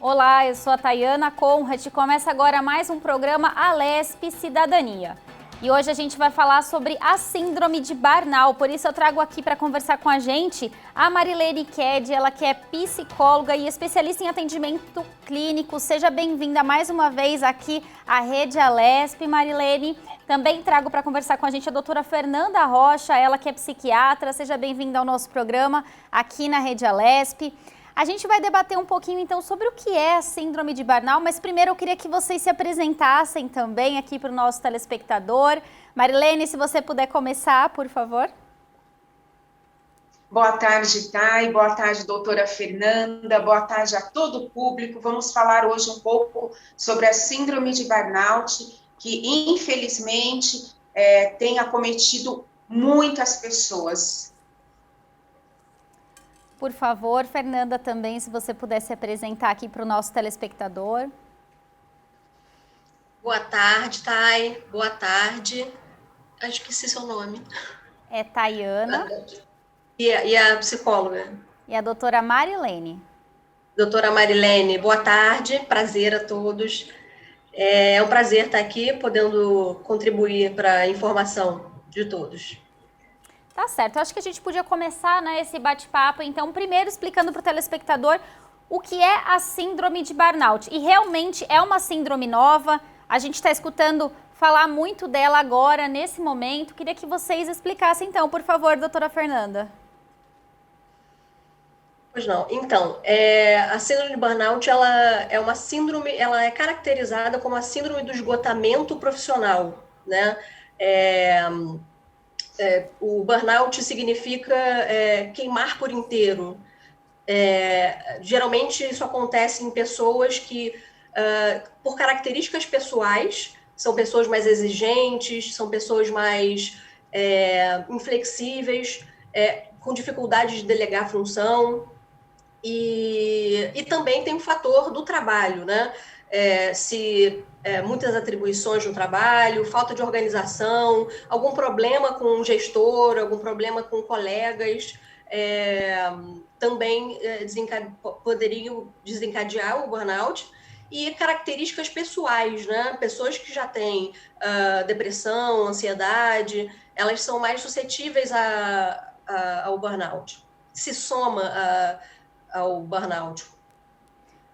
Olá, eu sou a Tayana Conrad e começa agora mais um programa Alesp Cidadania. E hoje a gente vai falar sobre a síndrome de Barnall, por isso eu trago aqui para conversar com a gente a Marilene Ked, ela que é psicóloga e especialista em atendimento clínico. Seja bem-vinda mais uma vez aqui à Rede Alesp, Marilene. Também trago para conversar com a gente a doutora Fernanda Rocha, ela que é psiquiatra. Seja bem-vinda ao nosso programa aqui na Rede Alesp. A gente vai debater um pouquinho, então, sobre o que é a síndrome de Barnall, mas primeiro eu queria que vocês se apresentassem também aqui para o nosso telespectador. Marilene, se você puder começar, por favor. Boa tarde, Thay. Boa tarde, doutora Fernanda. Boa tarde a todo o público. Vamos falar hoje um pouco sobre a síndrome de Burnout, que, infelizmente, tem acometido muitas pessoas. Por favor, Fernanda, também, se você pudesse apresentar aqui para o nosso telespectador. Boa tarde, Thay. Boa tarde. Acho que esse é seu nome. É Tayana. E a psicóloga? E a doutora Marilene. Doutora Marilene, boa tarde. Prazer a todos. É um prazer estar aqui, podendo contribuir para a informação de todos. Tá certo, eu acho que a gente podia começar, né, esse bate-papo, então, primeiro explicando para o telespectador o que é a síndrome de Burnout. E realmente é uma síndrome nova, a gente está escutando falar muito dela agora, nesse momento. Queria que vocês explicassem, então, por favor, doutora Fernanda. Pois não. Então, a síndrome de Burnout, ela é uma síndrome, ela é caracterizada como a síndrome do esgotamento profissional, né? O burnout significa queimar por inteiro. Geralmente isso acontece em pessoas que, por características pessoais, são pessoas mais exigentes, são pessoas mais inflexíveis, com dificuldade de delegar função, e também tem o fator do trabalho, né? Muitas atribuições no trabalho, falta de organização, algum problema com um gestor, algum problema com colegas, também poderiam desencadear o burnout. E características pessoais, né? Pessoas que já têm depressão, ansiedade, elas são mais suscetíveis ao burnout. Se soma ao burnout.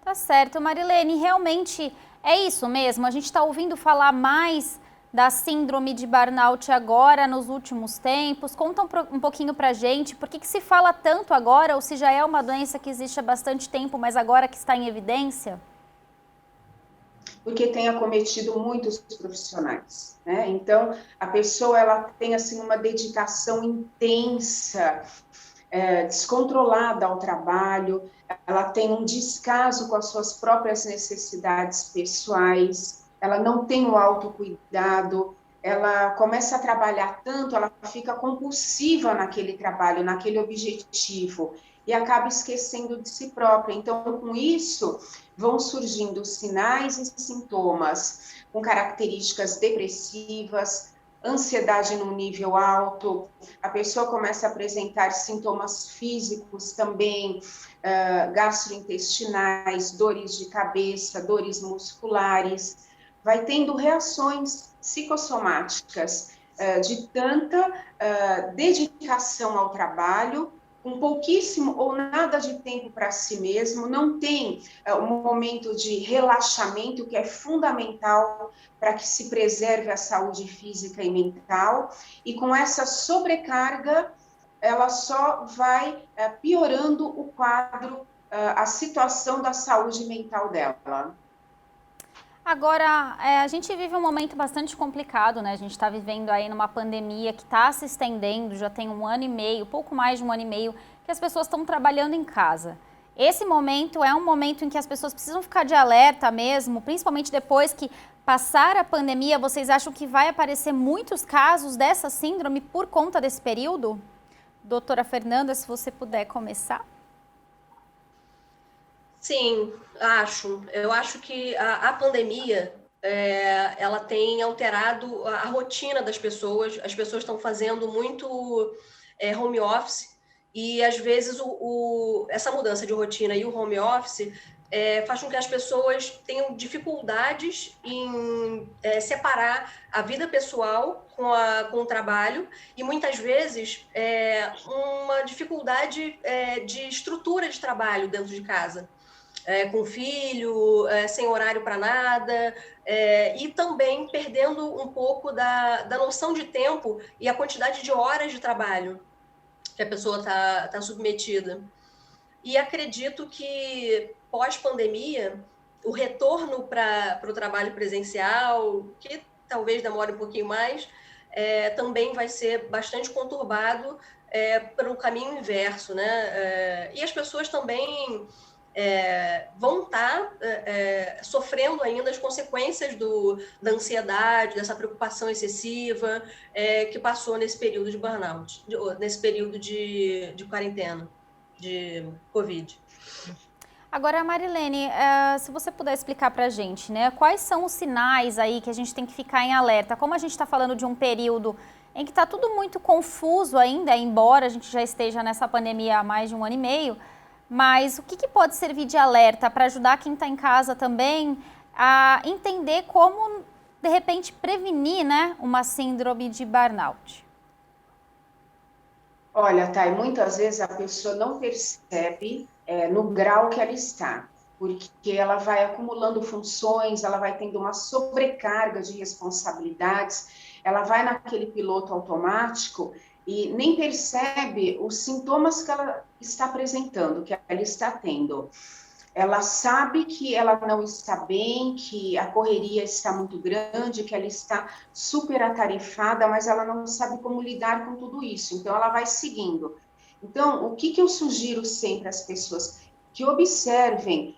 Tá certo, Marilene, realmente é isso mesmo. A gente está ouvindo falar mais da síndrome de Burnout agora, nos últimos tempos. Conta um pouquinho pra gente, por que se fala tanto agora, ou se já é uma doença que existe há bastante tempo, mas agora que está em evidência? Porque tem acometido muitos profissionais, né? Então, a pessoa, ela tem, assim, uma dedicação intensa, descontrolada ao trabalho, ela tem um descaso com as suas próprias necessidades pessoais, ela não tem o autocuidado, ela começa a trabalhar tanto, ela fica compulsiva naquele trabalho, naquele objetivo, e acaba esquecendo de si própria. Então, com isso, vão surgindo sinais e sintomas com características depressivas, ansiedade num nível alto, a pessoa começa a apresentar sintomas físicos também, gastrointestinais, dores de cabeça, dores musculares, vai tendo reações psicossomáticas de tanta dedicação ao trabalho, com pouquíssimo ou nada de tempo para si mesmo, não tem um momento de relaxamento que é fundamental para que se preserve a saúde física e mental, e com essa sobrecarga, ela só vai piorando o quadro, a situação da saúde mental dela. Agora, a gente vive um momento bastante complicado, né? A gente está vivendo aí numa pandemia que está se estendendo, já tem 1 ano e meio, pouco mais de 1 ano e meio, que as pessoas estão trabalhando em casa. Esse momento é um momento em que as pessoas precisam ficar de alerta mesmo, principalmente depois que passar a pandemia. Vocês acham que vai aparecer muitos casos dessa síndrome por conta desse período? Doutora Fernanda, se você puder começar. Sim, acho. Eu acho que a pandemia, ela tem alterado a rotina das pessoas. As pessoas estão fazendo muito home office, E, às vezes, essa mudança de rotina e o home office faz com que as pessoas tenham dificuldades em separar a vida pessoal com o trabalho e, muitas vezes, uma dificuldade de estrutura de trabalho dentro de casa. Com filho, sem horário para nada, e também perdendo um pouco da noção de tempo e a quantidade de horas de trabalho que a pessoa está submetida. E acredito que, pós-pandemia, o retorno para o trabalho presencial, que talvez demore um pouquinho mais, também vai ser bastante conturbado para o caminho inverso, né? E as pessoas também vão estar sofrendo ainda as consequências da ansiedade, dessa preocupação excessiva que passou nesse período de burnout, nesse período de quarentena, de Covid. Agora, Marilene, se você puder explicar para a gente, né, quais são os sinais aí que a gente tem que ficar em alerta? Como a gente está falando de um período em que está tudo muito confuso ainda, embora a gente já esteja nessa pandemia há mais de 1 ano e meio, mas o que pode servir de alerta para ajudar quem está em casa também a entender como, de repente, prevenir, né, uma síndrome de burnout? Olha, Thay, muitas vezes a pessoa não percebe no grau que ela está, porque ela vai acumulando funções, ela vai tendo uma sobrecarga de responsabilidades, ela vai naquele piloto automático e nem percebe os sintomas que ela está apresentando, que ela está tendo. Ela sabe que ela não está bem, que a correria está muito grande, que ela está super atarefada, mas ela não sabe como lidar com tudo isso. Então, ela vai seguindo. Então, o que eu sugiro sempre às pessoas? Que observem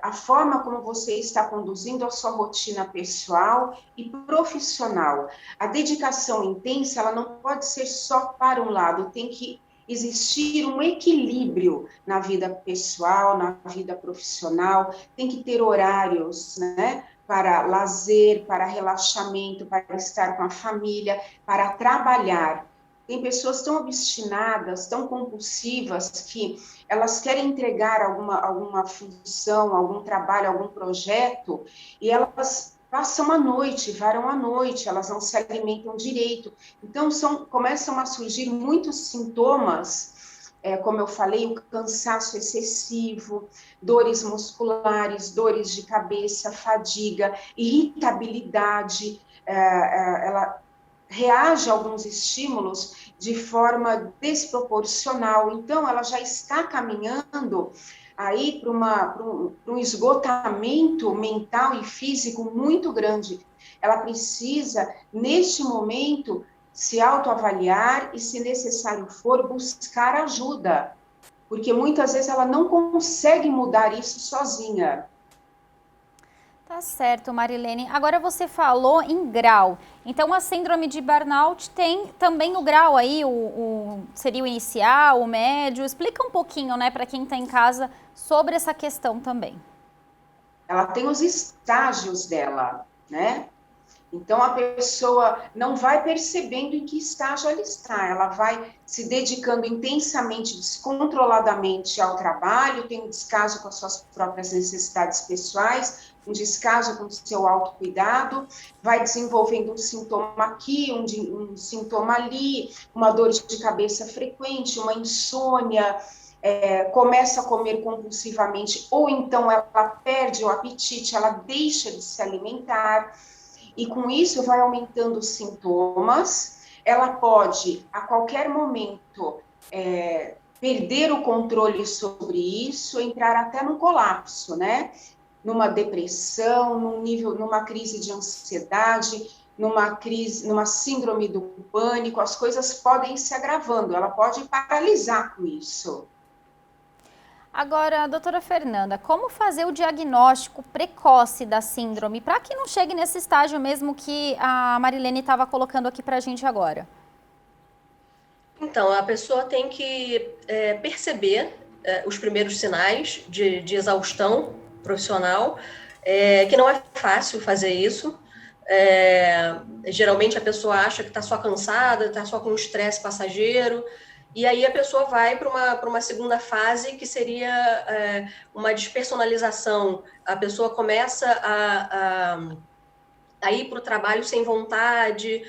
a forma como você está conduzindo a sua rotina pessoal e profissional. A dedicação intensa, ela não pode ser só para um lado, tem que existir um equilíbrio na vida pessoal, na vida profissional, tem que ter horários, né, para lazer, para relaxamento, para estar com a família, para trabalhar. Tem pessoas tão obstinadas, tão compulsivas, que elas querem entregar alguma função, algum trabalho, algum projeto, e elas passam a noite, varam a noite, elas não se alimentam direito. Então, começam a surgir muitos sintomas, como eu falei, o cansaço excessivo, dores musculares, dores de cabeça, fadiga, irritabilidade, ela reage a alguns estímulos de forma desproporcional. Então, ela já está caminhando aí para um esgotamento mental e físico muito grande. Ela precisa, neste momento, se autoavaliar e, se necessário for, buscar ajuda, porque muitas vezes ela não consegue mudar isso sozinha. Tá certo, Marilene. Agora você falou em grau. Então, a síndrome de burnout tem também o grau aí, seria o inicial, o médio. Explica um pouquinho, né, para quem está em casa sobre essa questão também. Ela tem os estágios dela, né? Então, a pessoa não vai percebendo em que estágio ela está, ela vai se dedicando intensamente, descontroladamente ao trabalho, tem um descaso com as suas próprias necessidades pessoais, um descaso com o seu autocuidado, vai desenvolvendo um sintoma aqui, um sintoma ali, uma dor de cabeça frequente, uma insônia, começa a comer compulsivamente, ou então ela perde o apetite, ela deixa de se alimentar, e com isso vai aumentando os sintomas. Ela pode, a qualquer momento, perder o controle sobre isso, entrar até no colapso, né? Numa depressão, numa crise de ansiedade, numa síndrome do pânico, as coisas podem se agravando, ela pode paralisar com isso. Agora, doutora Fernanda, como fazer o diagnóstico precoce da síndrome para que não chegue nesse estágio mesmo que a Marilene estava colocando aqui para a gente agora? Então, a pessoa tem que perceber os primeiros sinais de exaustão profissional, que não é fácil fazer isso. Geralmente a pessoa acha que está só cansada, está só com estresse passageiro, E aí a pessoa vai para uma segunda fase, que seria uma despersonalização. A pessoa começa a ir para o trabalho sem vontade,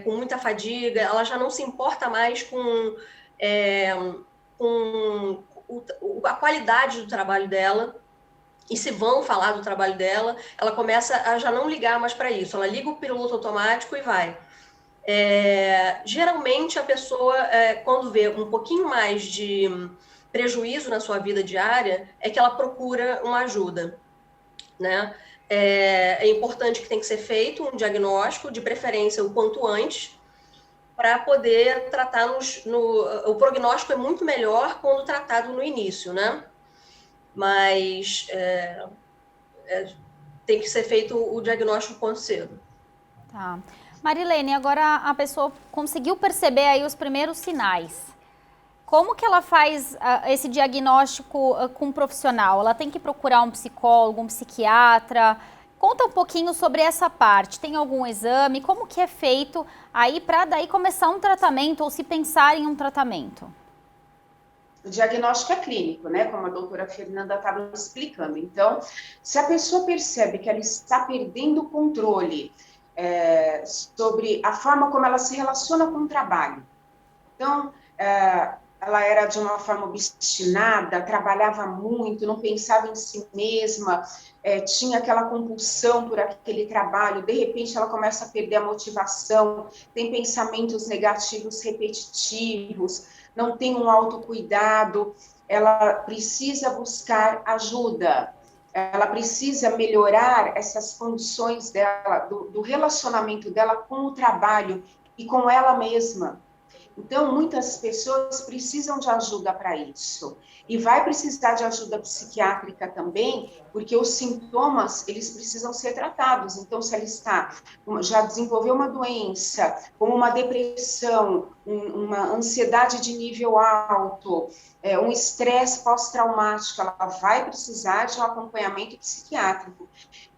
com muita fadiga, ela já não se importa mais com a qualidade do trabalho dela, e se vão falar do trabalho dela, ela começa a já não ligar mais para isso, ela liga o piloto automático e vai. Geralmente a pessoa, quando vê um pouquinho mais de prejuízo na sua vida diária, é que ela procura uma ajuda, né? É importante que tem que ser feito um diagnóstico, de preferência o quanto antes, para poder tratar o prognóstico é muito melhor quando tratado no início, né? Mas tem que ser feito o diagnóstico quanto cedo. Tá. Marilene, agora a pessoa conseguiu perceber aí os primeiros sinais. Como que ela faz esse diagnóstico com um profissional? Ela tem que procurar um psicólogo, um psiquiatra? Conta um pouquinho sobre essa parte. Tem algum exame? Como que é feito aí para daí começar um tratamento ou se pensar em um tratamento? O diagnóstico é clínico, né? Como a doutora Fernanda estava explicando. Então, se a pessoa percebe que ela está perdendo o controle sobre a forma como ela se relaciona com o trabalho. Então, ela era de uma forma obstinada, trabalhava muito, não pensava em si mesma, tinha aquela compulsão por aquele trabalho, de repente ela começa a perder a motivação, tem pensamentos negativos repetitivos, não tem um autocuidado, ela precisa buscar ajuda, ela precisa melhorar essas condições dela, do relacionamento dela com o trabalho e com ela mesma. Então, muitas pessoas precisam de ajuda para isso. E vai precisar de ajuda psiquiátrica também, porque os sintomas, eles precisam ser tratados. Então, se ela já desenvolveu uma doença, como uma depressão, uma ansiedade de nível alto, um estresse pós-traumático, ela vai precisar de um acompanhamento psiquiátrico.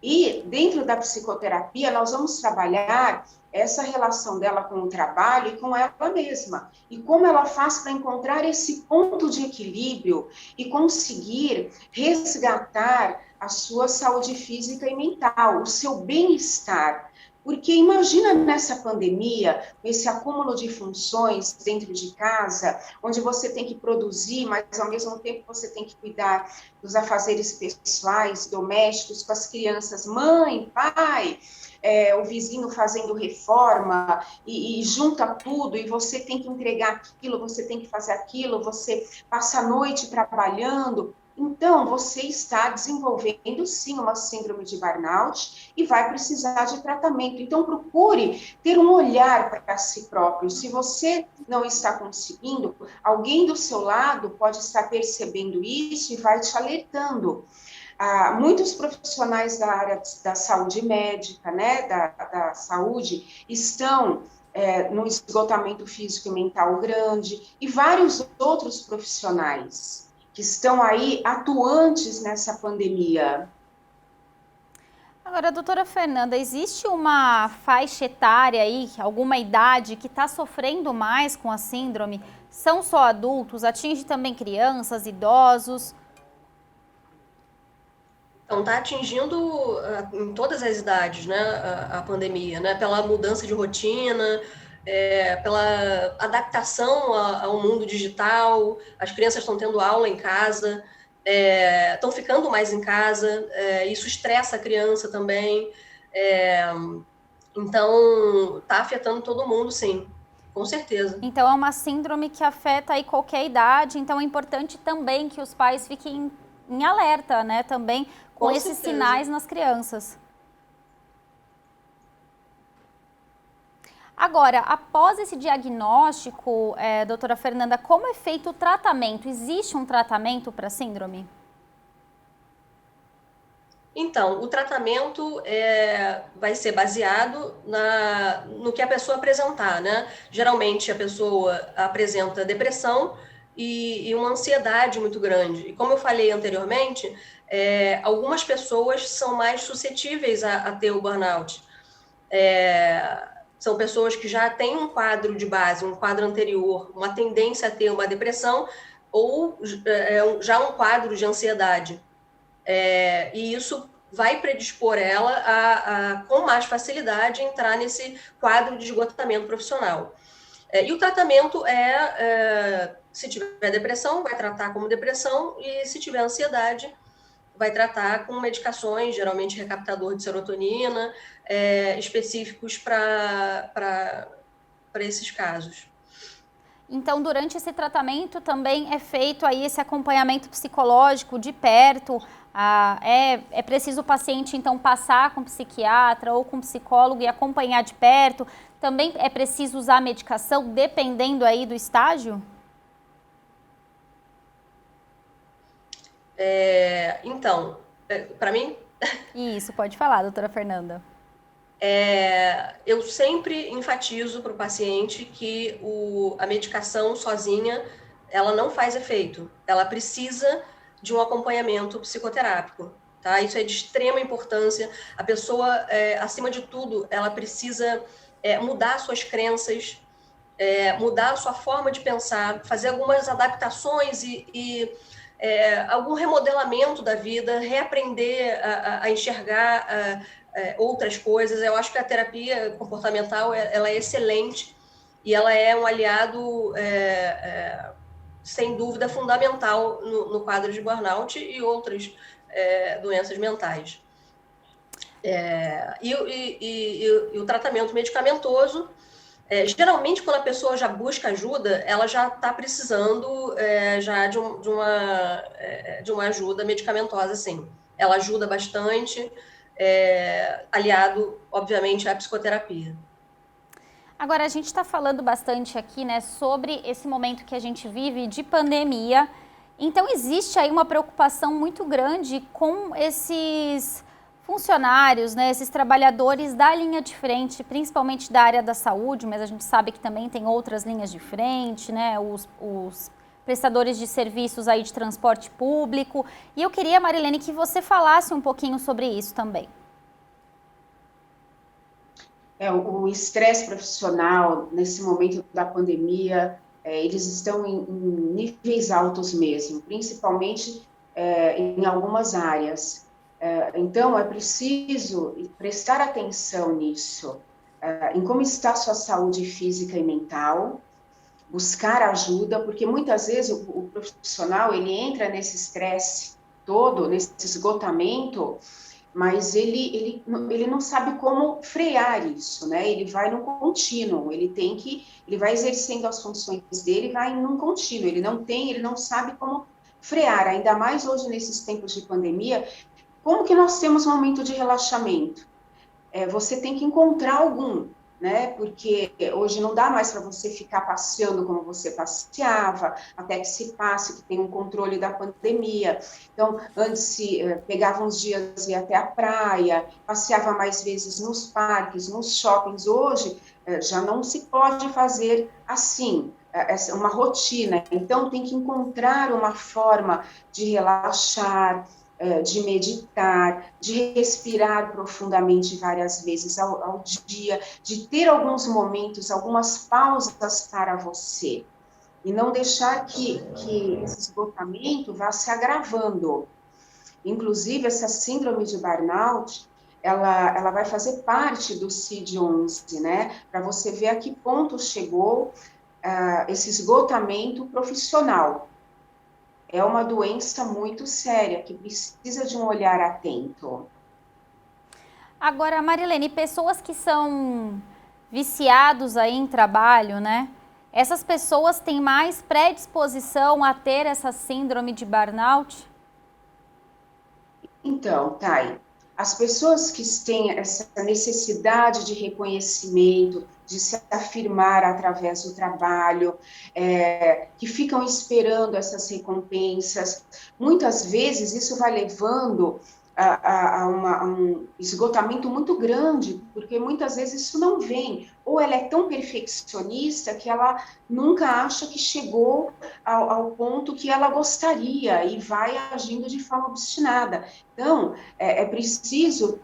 E, dentro da psicoterapia, nós vamos trabalhar essa relação dela com o trabalho e com ela mesma. E como ela faz para encontrar esse ponto de equilíbrio e conseguir resgatar a sua saúde física e mental, o seu bem-estar. Porque imagina nessa pandemia, esse acúmulo de funções dentro de casa, onde você tem que produzir, mas ao mesmo tempo você tem que cuidar dos afazeres pessoais, domésticos, com as crianças, mãe, pai, o vizinho fazendo reforma, e junta tudo, e você tem que entregar aquilo, você tem que fazer aquilo, você passa a noite trabalhando. Então, você está desenvolvendo, sim, uma síndrome de burnout e vai precisar de tratamento. Então, procure ter um olhar para si próprio. Se você não está conseguindo, alguém do seu lado pode estar percebendo isso e vai te alertando. Muitos profissionais da área da saúde médica, né, da saúde, estão num esgotamento físico e mental grande, e vários outros profissionais que estão aí atuantes nessa pandemia. Agora, doutora Fernanda, existe uma faixa etária aí, alguma idade que está sofrendo mais com a síndrome? São só adultos? Atinge também crianças, idosos? Então, está atingindo em todas as idades, né, a pandemia, né, pela mudança de rotina, pela adaptação ao mundo digital, as crianças estão tendo aula em casa, estão ficando mais em casa, isso estressa a criança também, então está afetando todo mundo, sim, com certeza. Então é uma síndrome que afeta aí qualquer idade, então é importante também que os pais fiquem em alerta, né, também com esses sinais nas crianças. Agora, após esse diagnóstico, doutora Fernanda, como é feito o tratamento? Existe um tratamento para a síndrome? Então, o tratamento vai ser baseado no que a pessoa apresentar, né? Geralmente a pessoa apresenta depressão e uma ansiedade muito grande. E como eu falei anteriormente, algumas pessoas são mais suscetíveis a ter o burnout. São pessoas que já têm um quadro de base, um quadro anterior, uma tendência a ter uma depressão ou já um quadro de ansiedade. E isso vai predispor ela a com mais facilidade, entrar nesse quadro de esgotamento profissional. E o tratamento se tiver depressão, vai tratar como depressão, e se tiver ansiedade, vai tratar com medicações, geralmente recaptador de serotonina, específicos para esses casos. Então, durante esse tratamento também é feito aí esse acompanhamento psicológico de perto. É preciso o paciente, então, passar com psiquiatra ou com psicólogo e acompanhar de perto. Também é preciso usar medicação, dependendo aí do estágio? Então, para mim... Isso, pode falar, doutora Fernanda. Eu sempre enfatizo para o paciente que a medicação sozinha, ela não faz efeito. Ela precisa de um acompanhamento psicoterápico, tá? Isso é de extrema importância. A pessoa, acima de tudo, ela precisa mudar suas crenças, mudar a sua forma de pensar, fazer algumas adaptações e algum remodelamento da vida, reaprender a enxergar outras coisas. Eu acho que a terapia comportamental ela é excelente e ela é um aliado, sem dúvida, fundamental no quadro de burnout e outras doenças mentais. E o tratamento medicamentoso, geralmente, quando a pessoa já busca ajuda, ela já está precisando já de uma ajuda medicamentosa, sim. Ela ajuda bastante, aliado, obviamente, à psicoterapia. Agora, a gente está falando bastante aqui, né, sobre esse momento que a gente vive de pandemia. Então, existe aí uma preocupação muito grande com esses funcionários, né, esses trabalhadores da linha de frente, principalmente da área da saúde, mas a gente sabe que também tem outras linhas de frente, né, os prestadores de serviços aí de transporte público. E eu queria, Marilene, que você falasse um pouquinho sobre isso também. O estresse profissional, nesse momento da pandemia, eles estão em níveis altos mesmo, principalmente em algumas áreas. Então, é preciso prestar atenção nisso, em como está a sua saúde física e mental, buscar ajuda, porque muitas vezes o profissional, ele entra nesse estresse todo, nesse esgotamento, mas ele não sabe como frear isso, né? Ele vai no contínuo, ele vai exercendo as funções dele, vai num contínuo, ele não sabe como frear, ainda mais hoje nesses tempos de pandemia. Como que nós temos um momento de relaxamento? Você tem que encontrar algum, né? Porque hoje não dá mais para você ficar passeando como você passeava, até que se passe, que tem um controle da pandemia. Então, antes se pegava uns dias e ia até a praia, passeava mais vezes nos parques, nos shoppings. Hoje, já não se pode fazer assim, uma rotina. Então, tem que encontrar uma forma de relaxar, de meditar, de respirar profundamente várias vezes ao dia, de ter alguns momentos, algumas pausas para você, e não deixar que esse esgotamento vá se agravando. Inclusive, essa síndrome de burnout, ela vai fazer parte do CID-11, né? Para você ver a que ponto chegou esse esgotamento profissional. É uma doença muito séria, que precisa de um olhar atento. Agora, Marilene, pessoas que são viciados aí em trabalho, né? Essas pessoas têm mais predisposição a ter essa síndrome de burnout? Então, Thay, as pessoas que têm essa necessidade de reconhecimento, de se afirmar através do trabalho, que ficam esperando essas recompensas, muitas vezes isso vai levando a um esgotamento muito grande, porque muitas vezes isso não vem, ou ela é tão perfeccionista que ela nunca acha que chegou ao ponto que ela gostaria e vai agindo de forma obstinada. Então, é preciso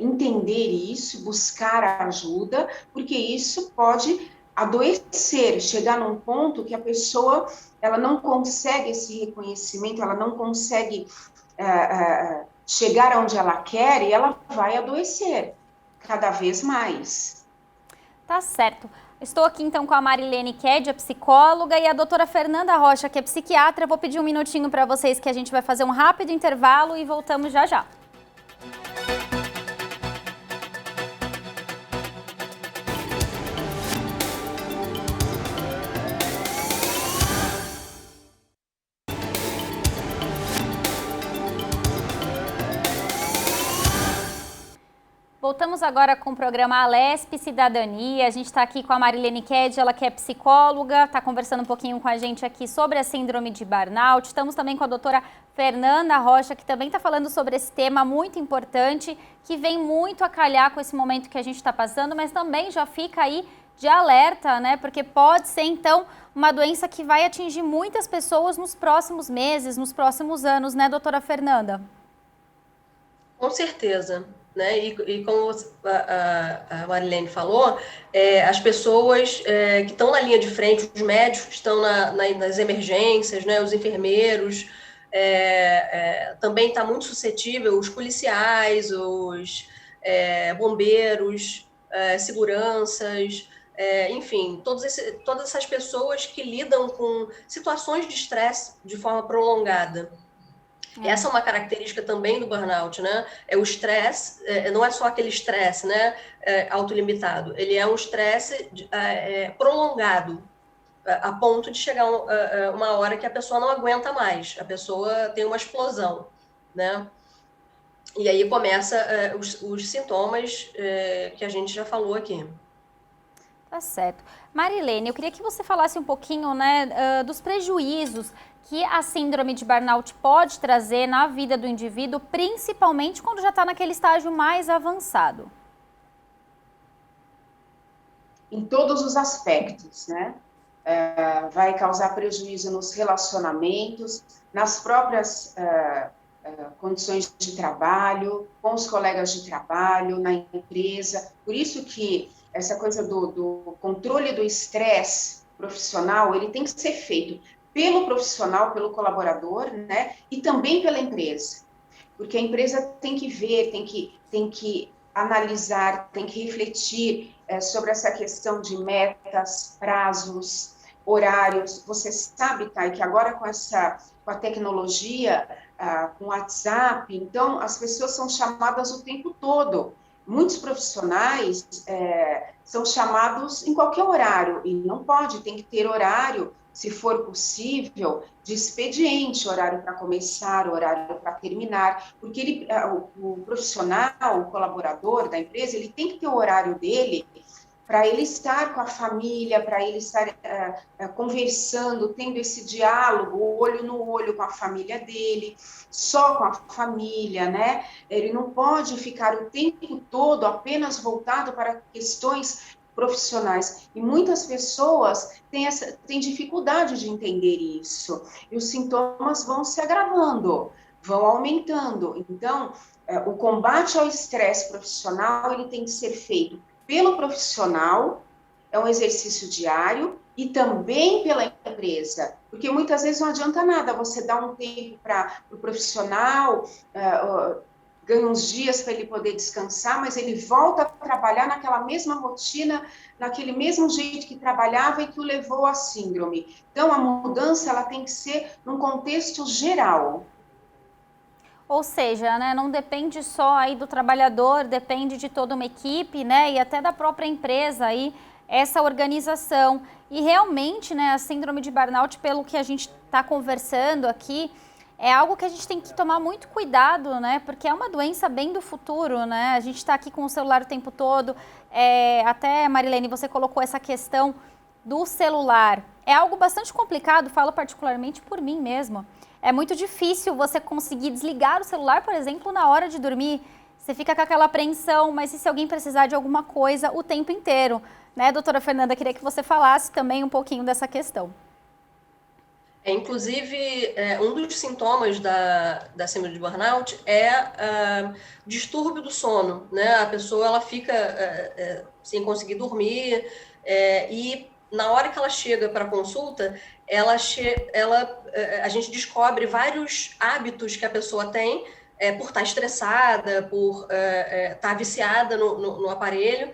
entender isso, buscar ajuda, porque isso pode adoecer, chegar num ponto que a pessoa ela não consegue esse reconhecimento, ela não consegue chegar onde ela quer e ela vai adoecer cada vez mais. Tá certo. Estou aqui então com a Marilene Ked, a psicóloga, e a doutora Fernanda Rocha, que é psiquiatra. Eu vou pedir um minutinho para vocês que a gente vai fazer um rápido intervalo e voltamos já já. Voltamos agora com o programa Alesp Cidadania. A gente está aqui com a Marilene Ked, ela que é psicóloga, está conversando um pouquinho com a gente aqui sobre a síndrome de burnout. Estamos também com a doutora Fernanda Rocha, que também está falando sobre esse tema muito importante, que vem muito a calhar com esse momento que a gente está passando, mas também já fica aí de alerta, né? Porque pode ser, então, uma doença que vai atingir muitas pessoas nos próximos meses, nos próximos anos, né, doutora Fernanda? Com certeza. Né? E como a Marilene falou, as pessoas que estão na linha de frente, os médicos que estão nas emergências, né? Os enfermeiros, também está muito suscetível, os policiais, os bombeiros, seguranças, enfim, todas essas pessoas que lidam com situações de estresse de forma prolongada. Essa é uma característica também do burnout, né? O estresse, não é só aquele estresse, né, autolimitado, ele é um estresse prolongado, a ponto de chegar uma hora que a pessoa não aguenta mais, a pessoa tem uma explosão, né? E aí começa os sintomas que a gente já falou aqui. Tá certo. Marilene, eu queria que você falasse um pouquinho, né, dos prejuízos que a síndrome de burnout pode trazer na vida do indivíduo, principalmente quando já está naquele estágio mais avançado. Em todos os aspectos, né? Vai causar prejuízo nos relacionamentos, nas próprias condições de trabalho, com os colegas de trabalho, na empresa. Por isso que essa coisa do controle do estresse profissional, ele tem que ser feito pelo profissional, pelo colaborador, né? E também pela empresa. Porque a empresa tem que ver, tem que analisar, tem que refletir sobre essa questão de metas, prazos, horários. Você sabe, Thay, que agora com a tecnologia, com o WhatsApp, então as pessoas são chamadas o tempo todo. Muitos profissionais são chamados em qualquer horário, e não pode, tem que ter horário, se for possível, de expediente, horário para começar, horário para terminar, porque o profissional, o colaborador da empresa, ele tem que ter o horário dele para ele estar com a família, para ele estar conversando, tendo esse diálogo, olho no olho com a família dele, só com a família, né? Ele não pode ficar o tempo todo apenas voltado para questões profissionais. E muitas pessoas têm dificuldade de entender isso. E os sintomas vão se agravando, vão aumentando. Então, o combate ao estresse profissional, ele tem que ser feito pelo profissional, é um exercício diário, e também pela empresa, porque muitas vezes não adianta nada você dar um tempo para o profissional, ganha uns dias para ele poder descansar, mas ele volta a trabalhar naquela mesma rotina, naquele mesmo jeito que trabalhava e que o levou à síndrome. Então, a mudança ela tem que ser num contexto geral. Ou seja, né, não depende só aí do trabalhador, depende de toda uma equipe, né, e até da própria empresa aí, essa organização. E realmente, né, a síndrome de burnout, pelo que a gente está conversando aqui, é algo que a gente tem que tomar muito cuidado, né, porque é uma doença bem do futuro, né, a gente está aqui com o celular o tempo todo, até, Marilene, você colocou essa questão do celular. É algo bastante complicado, falo particularmente por mim mesma. É muito difícil você conseguir desligar o celular, por exemplo, na hora de dormir. Você fica com aquela apreensão, mas e se alguém precisar de alguma coisa o tempo inteiro? Né, doutora Fernanda, queria que você falasse também um pouquinho dessa questão. Inclusive, um dos sintomas da síndrome de burnout é distúrbio do sono, né? A pessoa ela fica sem conseguir dormir e na hora que ela chega para a consulta, a gente descobre vários hábitos que a pessoa tem por estar estressada, por estar viciada no aparelho.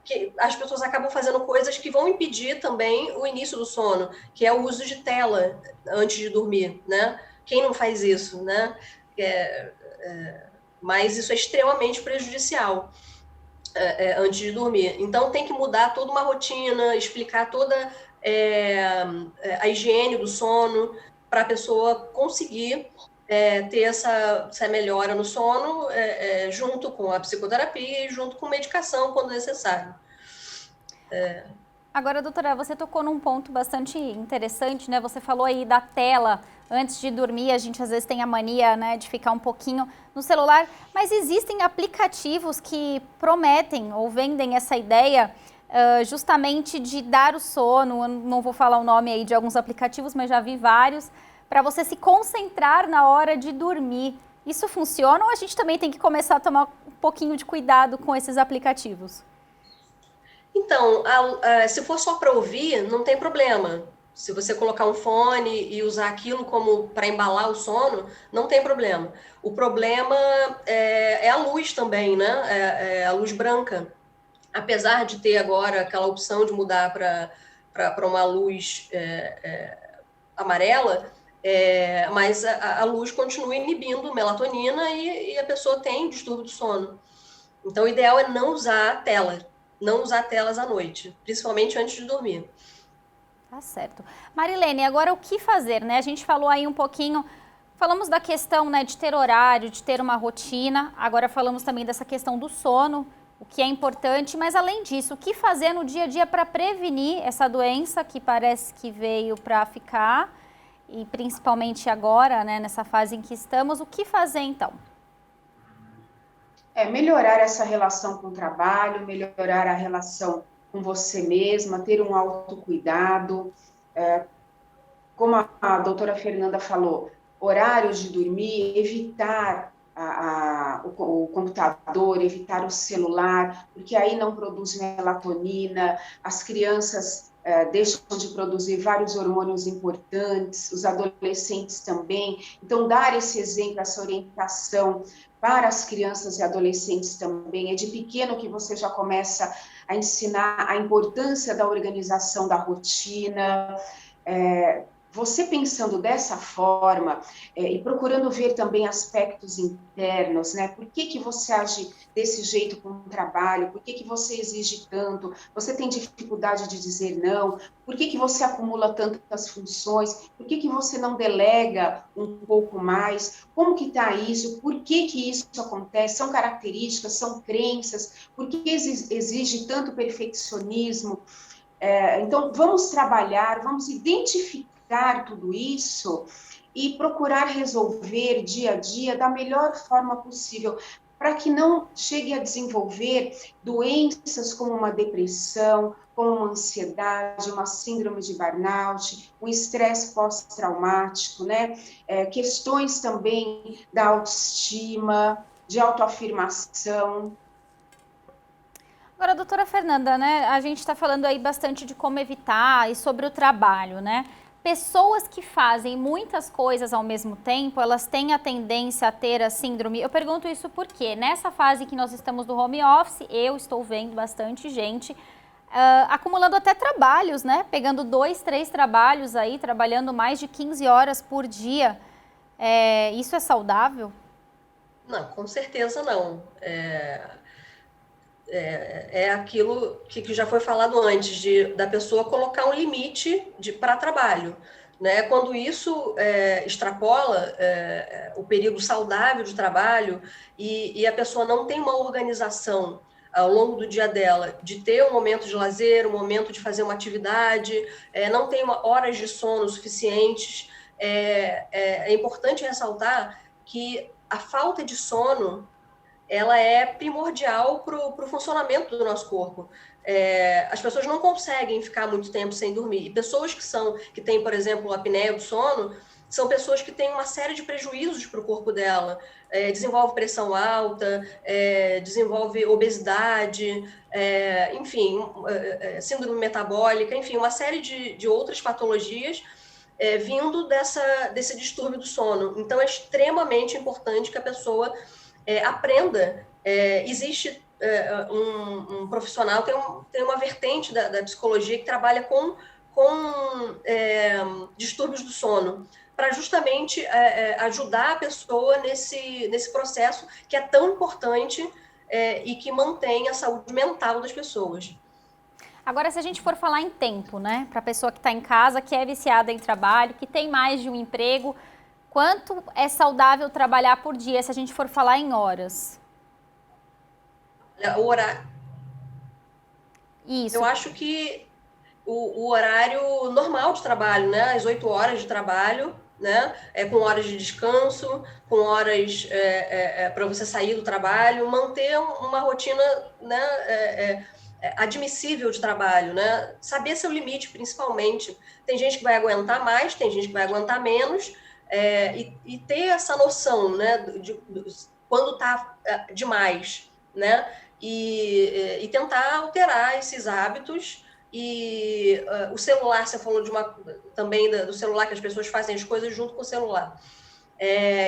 Que as pessoas acabam fazendo coisas que vão impedir também o início do sono, que é o uso de tela antes de dormir, né? Quem não faz isso, né? Mas isso é extremamente prejudicial antes de dormir. Então tem que mudar toda uma rotina, explicar toda a higiene do sono para a pessoa conseguir ter essa melhora no sono junto com a psicoterapia e junto com medicação quando necessário. Agora, doutora, você tocou num ponto bastante interessante, né? Você falou aí da tela antes de dormir, a gente às vezes tem a mania, né, de ficar um pouquinho no celular, mas existem aplicativos que prometem ou vendem essa ideia justamente de dar o sono. Eu não vou falar o nome aí de alguns aplicativos, mas já vi vários, para você se concentrar na hora de dormir. Isso funciona ou a gente também tem que começar a tomar um pouquinho de cuidado com esses aplicativos? Então, se for só para ouvir, não tem problema. Se você colocar um fone e usar aquilo como para embalar o sono, não tem problema. O problema é a luz também, né? É a luz branca. Apesar de ter agora aquela opção de mudar para uma luz amarela, mas a luz continua inibindo melatonina e a pessoa tem distúrbio do sono. Então, o ideal é não usar tela. Não usar telas à noite, principalmente antes de dormir. Tá certo. Marilene, agora o que fazer, né? A gente falou aí um pouquinho, falamos da questão, né, de ter horário, de ter uma rotina, agora falamos também dessa questão do sono, o que é importante, mas além disso, o que fazer no dia a dia para prevenir essa doença que parece que veio para ficar e principalmente agora, né, nessa fase em que estamos, o que fazer então? Melhorar essa relação com o trabalho, melhorar a relação com você mesma, ter um autocuidado. Como a doutora Fernanda falou, horários de dormir, evitar o computador, evitar o celular, porque aí não produz melatonina, as crianças deixam de produzir vários hormônios importantes, os adolescentes também. Então, dar esse exemplo, essa orientação para as crianças e adolescentes também. É de pequeno que você já começa a ensinar a importância da organização da rotina. Você pensando dessa forma e procurando ver também aspectos internos, né? Por que você age desse jeito com o trabalho? Por que você exige tanto? Você tem dificuldade de dizer não? Por que você acumula tantas funções? Por que você não delega um pouco mais? Como que está isso? Por que isso acontece? São características, são crenças? Por que exige tanto perfeccionismo? Então, vamos trabalhar, vamos identificar tudo isso e procurar resolver dia a dia da melhor forma possível, para que não chegue a desenvolver doenças como uma depressão, como uma ansiedade, uma síndrome de burnout, um estresse pós-traumático, né? Questões também da autoestima, de autoafirmação. Agora, doutora Fernanda, né, a gente está falando aí bastante de como evitar e sobre o trabalho, né? Pessoas que fazem muitas coisas ao mesmo tempo, elas têm a tendência a ter a síndrome. Eu pergunto isso porque nessa fase que nós estamos do home office, eu estou vendo bastante gente acumulando até trabalhos, né? Pegando 2, 3 trabalhos aí, trabalhando mais de 15 horas por dia. Isso é saudável? Não, com certeza não. É aquilo que já foi falado antes, da pessoa colocar um limite para trabalho. Né? Quando isso extrapola o período saudável de trabalho e a pessoa não tem uma organização ao longo do dia dela, de ter um momento de lazer, um momento de fazer uma atividade, não tem horas de sono suficientes, é importante ressaltar que a falta de sono ela é primordial para o funcionamento do nosso corpo. As pessoas não conseguem ficar muito tempo sem dormir. E pessoas que têm, por exemplo, apneia do sono, são pessoas que têm uma série de prejuízos para o corpo dela. Desenvolve pressão alta, desenvolve obesidade, enfim, síndrome metabólica, enfim, uma série de outras patologias vindo desse distúrbio do sono. Então, é extremamente importante que a pessoa aprenda. Existe um profissional, tem uma vertente da psicologia que trabalha com distúrbios do sono, para justamente ajudar a pessoa nesse processo que é tão importante e que mantém a saúde mental das pessoas. Agora, se a gente for falar em tempo, né, para a pessoa que está em casa, que é viciada em trabalho, que tem mais de um emprego, quanto é saudável trabalhar por dia, se a gente for falar em horas? O horário. Isso. Eu acho que o horário normal de trabalho, né, as 8 horas de trabalho, né, com horas de descanso, com horas para você sair do trabalho, manter uma rotina, né, admissível de trabalho, né, saber seu limite, principalmente. Tem gente que vai aguentar mais, tem gente que vai aguentar menos, e ter essa noção, né, de quando está demais, né, e tentar alterar esses hábitos. E o celular, você falou também do celular, que as pessoas fazem as coisas junto com o celular.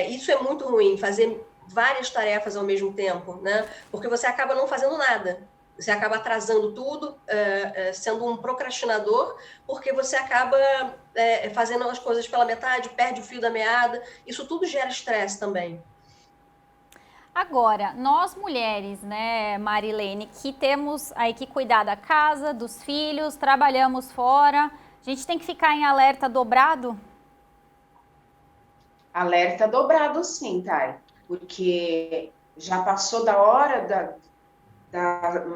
Isso é muito ruim, fazer várias tarefas ao mesmo tempo, né? Porque você acaba não fazendo nada. Você acaba atrasando tudo, sendo um procrastinador, porque você acaba fazendo as coisas pela metade, perde o fio da meada. Isso tudo gera estresse também. Agora, nós mulheres, né, Marilene, que temos aí que cuidar da casa, dos filhos, trabalhamos fora, a gente tem que ficar em alerta dobrado? Alerta dobrado, sim, Thay, porque já passou da hora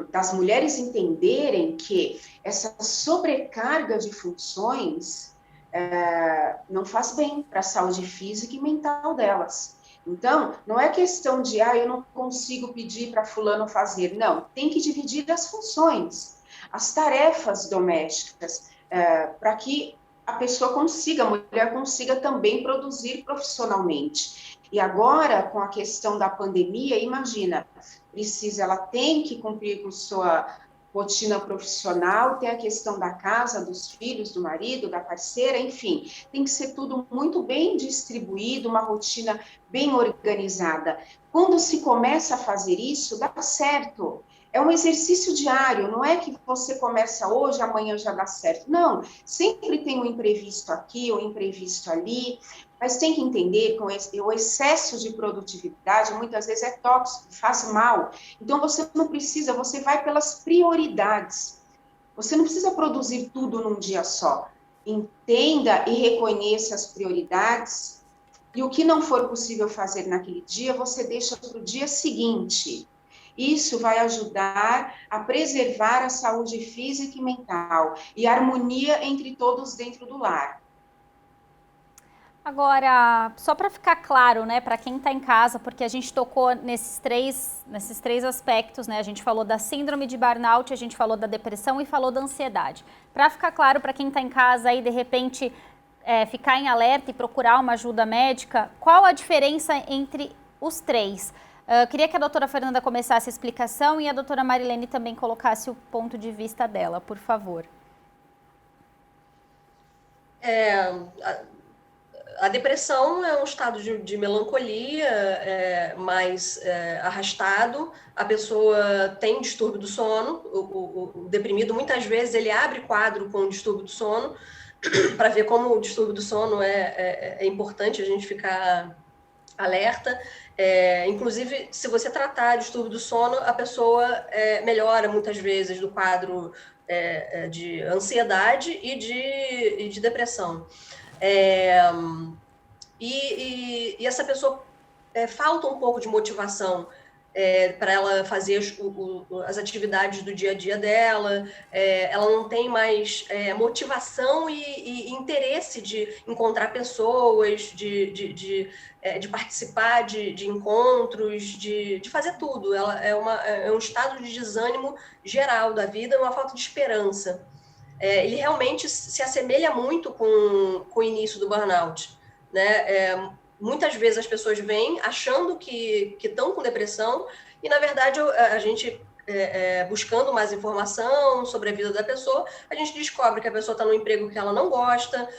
das mulheres entenderem que essa sobrecarga de funções não faz bem para a saúde física e mental delas. Então, não é questão de, eu não consigo pedir para fulano fazer. Não, tem que dividir as funções, as tarefas domésticas, para que a pessoa consiga, a mulher consiga também produzir profissionalmente. E agora, com a questão da pandemia, imagina, ela tem que cumprir com sua rotina profissional, tem a questão da casa, dos filhos, do marido, da parceira, enfim, tem que ser tudo muito bem distribuído, uma rotina bem organizada. Quando se começa a fazer isso, dá certo. É um exercício diário, não é que você começa hoje, amanhã já dá certo. Não, sempre tem um imprevisto aqui, um imprevisto ali, mas tem que entender que o excesso de produtividade muitas vezes é tóxico, faz mal. Então você não precisa, você vai pelas prioridades. Você não precisa produzir tudo num dia só. Entenda e reconheça as prioridades, e o que não for possível fazer naquele dia, você deixa para o dia seguinte. Isso vai ajudar a preservar a saúde física e mental e a harmonia entre todos dentro do lar. Agora, só para ficar claro, né, para quem está em casa, porque a gente tocou nesses três aspectos, né? A gente falou da síndrome de burnout, a gente falou da depressão e falou da ansiedade. Para ficar claro para quem está em casa aí, de repente, ficar em alerta e procurar uma ajuda médica, qual a diferença entre os três? Queria que a doutora Fernanda começasse a explicação e a doutora Marilene também colocasse o ponto de vista dela, por favor. A depressão é um estado de melancolia mais arrastado. A pessoa tem distúrbio do sono. O deprimido, muitas vezes, ele abre quadro com distúrbio do sono, para ver como o distúrbio do sono é importante a gente ficar alerta. Inclusive, se você tratar distúrbio do sono, a pessoa melhora muitas vezes do quadro de ansiedade e de depressão. E essa pessoa falta um pouco de motivação para ela fazer as atividades do dia a dia dela, ela não tem mais motivação e interesse de encontrar pessoas, de participar de encontros, de fazer tudo. Ela é um estado de desânimo geral da vida, uma falta de esperança. Ele realmente se assemelha muito com o início do burnout, né? Muitas vezes as pessoas vêm achando que estão com depressão e, na verdade, a gente, buscando mais informação sobre a vida da pessoa, a gente descobre que a pessoa está num emprego que ela não gosta,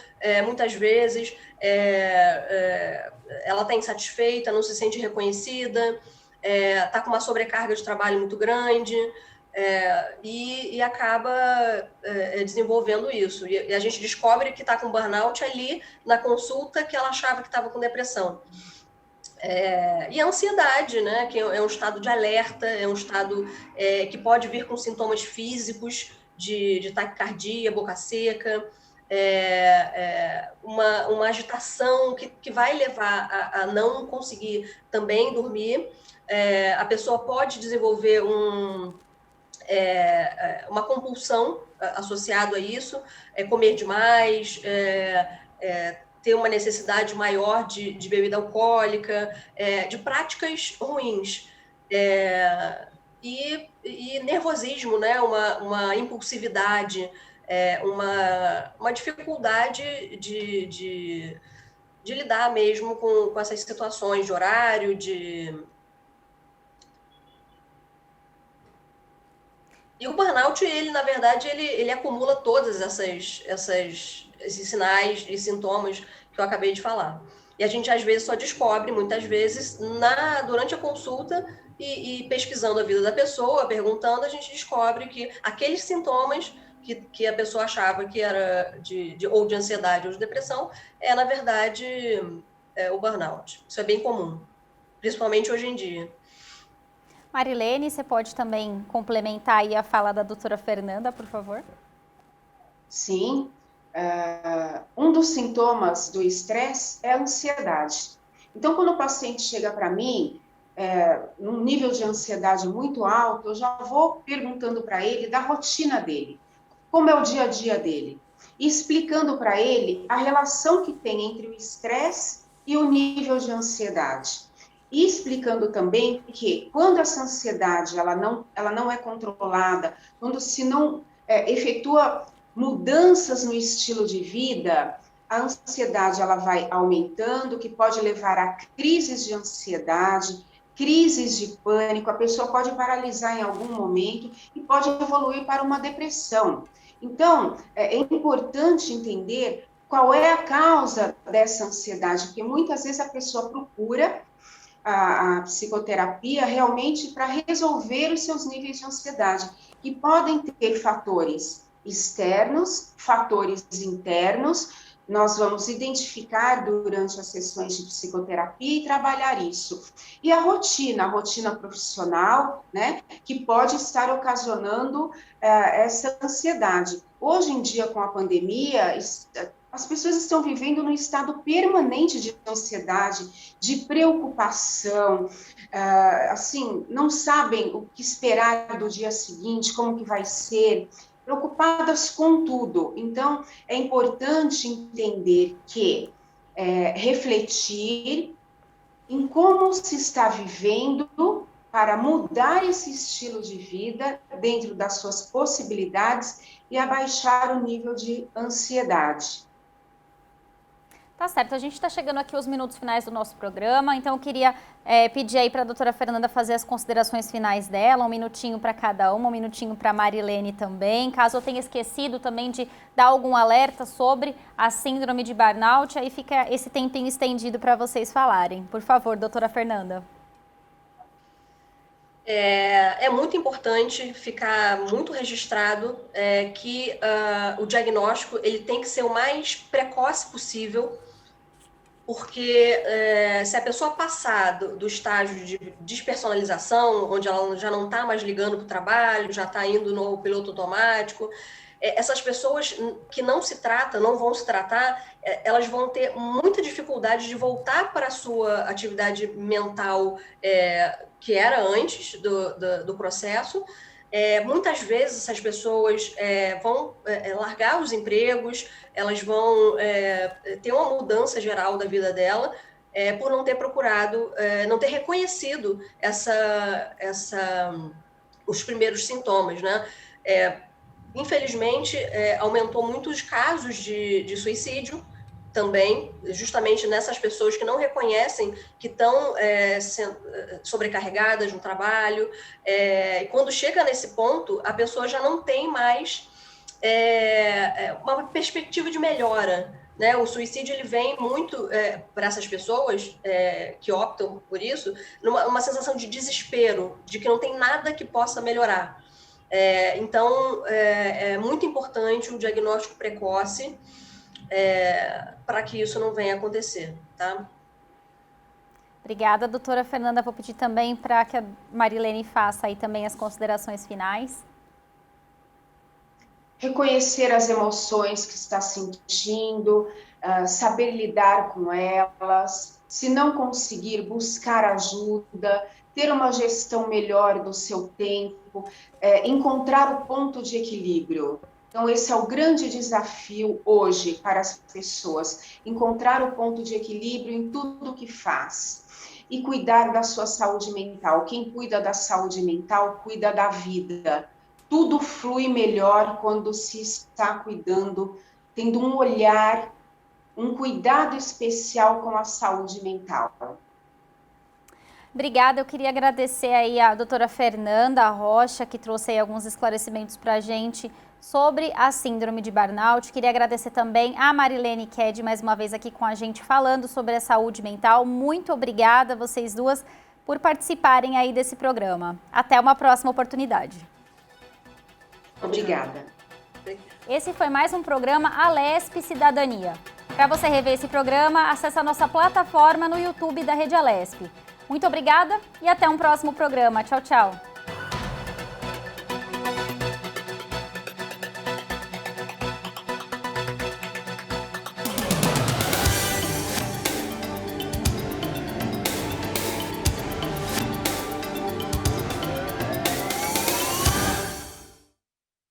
muitas vezes ela está insatisfeita, não se sente reconhecida, está com uma sobrecarga de trabalho muito grande, e acaba desenvolvendo isso. E a gente descobre que está com burnout ali na consulta que ela achava que estava com depressão. E a ansiedade, né, que é um estado de alerta, é um estado que pode vir com sintomas físicos de taquicardia, boca seca, uma agitação que vai levar a não conseguir também dormir. A pessoa pode desenvolver uma compulsão associado a isso, comer demais, ter uma necessidade maior de bebida alcoólica, de práticas ruins, e nervosismo, né? Uma impulsividade, uma dificuldade de lidar mesmo com essas situações de horário, E o burnout, ele, na verdade, ele acumula todas esses sinais e sintomas que eu acabei de falar. E a gente, às vezes, só descobre, muitas vezes, durante a consulta e pesquisando a vida da pessoa, perguntando, a gente descobre que aqueles sintomas que a pessoa achava que era ou de ansiedade ou de depressão, na verdade, o burnout. Isso é bem comum, principalmente hoje em dia. Marilene, você pode também complementar aí a fala da doutora Fernanda, por favor? Sim. Um dos sintomas do estresse é a ansiedade. Então, quando o paciente chega para mim, num nível de ansiedade muito alto, eu já vou perguntando para ele da rotina dele, como é o dia a dia dele, e explicando para ele a relação que tem entre o estresse e o nível de ansiedade. E explicando também que quando essa ansiedade ela não é controlada, quando se não efetua mudanças no estilo de vida, a ansiedade ela vai aumentando, que pode levar a crises de ansiedade, crises de pânico, a pessoa pode paralisar em algum momento e pode evoluir para uma depressão. Então, é importante entender qual é a causa dessa ansiedade, porque muitas vezes a pessoa procura a psicoterapia realmente para resolver os seus níveis de ansiedade, que podem ter fatores externos, fatores internos. Nós vamos identificar durante as sessões de psicoterapia e trabalhar isso. E a rotina profissional, né, que pode estar ocasionando essa ansiedade. Hoje em dia, com a pandemia, as pessoas estão vivendo num estado permanente de ansiedade, de preocupação, assim, não sabem o que esperar do dia seguinte, como que vai ser, preocupadas com tudo. Então, é importante entender que refletir em como se está vivendo para mudar esse estilo de vida dentro das suas possibilidades e abaixar o nível de ansiedade. Tá certo, a gente está chegando aqui aos minutos finais do nosso programa, então eu queria pedir aí para a doutora Fernanda fazer as considerações finais dela, um minutinho para cada uma, um minutinho para a Marilene também. Caso eu tenha esquecido também de dar algum alerta sobre a síndrome de burnout, aí fica esse tempinho estendido para vocês falarem. Por favor, doutora Fernanda. É muito importante ficar muito registrado que o diagnóstico ele tem que ser o mais precoce possível, porque se a pessoa passar do estágio de despersonalização, onde ela já não está mais ligando para o trabalho, já está indo no piloto automático, essas pessoas que não se tratam, não vão se tratar, elas vão ter muita dificuldade de voltar para a sua atividade mental que era antes do processo. Muitas vezes essas pessoas vão largar os empregos, elas vão ter uma mudança geral da vida dela, por não ter procurado, não ter reconhecido os primeiros sintomas, né? Infelizmente, aumentou muito os casos de suicídio também, justamente nessas pessoas que não reconhecem que estão sobrecarregadas no trabalho. E quando chega nesse ponto, a pessoa já não tem mais uma perspectiva de melhora, né? O suicídio ele vem muito para essas pessoas que optam por isso, uma sensação de desespero, de que não tem nada que possa melhorar. Então, é muito importante o diagnóstico precoce para que isso não venha a acontecer, tá? Obrigada, doutora Fernanda. Vou pedir também para que a Marilene faça aí também as considerações finais. Reconhecer as emoções que está sentindo, saber lidar com elas, se não conseguir, buscar ajuda, ter uma gestão melhor do seu tempo, encontrar o ponto de equilíbrio. Então, esse é o grande desafio hoje para as pessoas, encontrar o ponto de equilíbrio em tudo que faz e cuidar da sua saúde mental. Quem cuida da saúde mental, cuida da vida. Tudo flui melhor quando se está cuidando, tendo um olhar, um cuidado especial com a saúde mental. Obrigada, eu queria agradecer aí a doutora Fernanda Rocha, que trouxe aí alguns esclarecimentos para a gente sobre a síndrome de burnout. Queria agradecer também a Marilene Ked, mais uma vez aqui com a gente, falando sobre a saúde mental. Muito obrigada, vocês duas, por participarem aí desse programa. Até uma próxima oportunidade. Obrigada. Esse foi mais um programa Alesp Cidadania. Para você rever esse programa, acesse a nossa plataforma no YouTube da Rede Alesp. Muito obrigada e até um próximo programa. Tchau, tchau.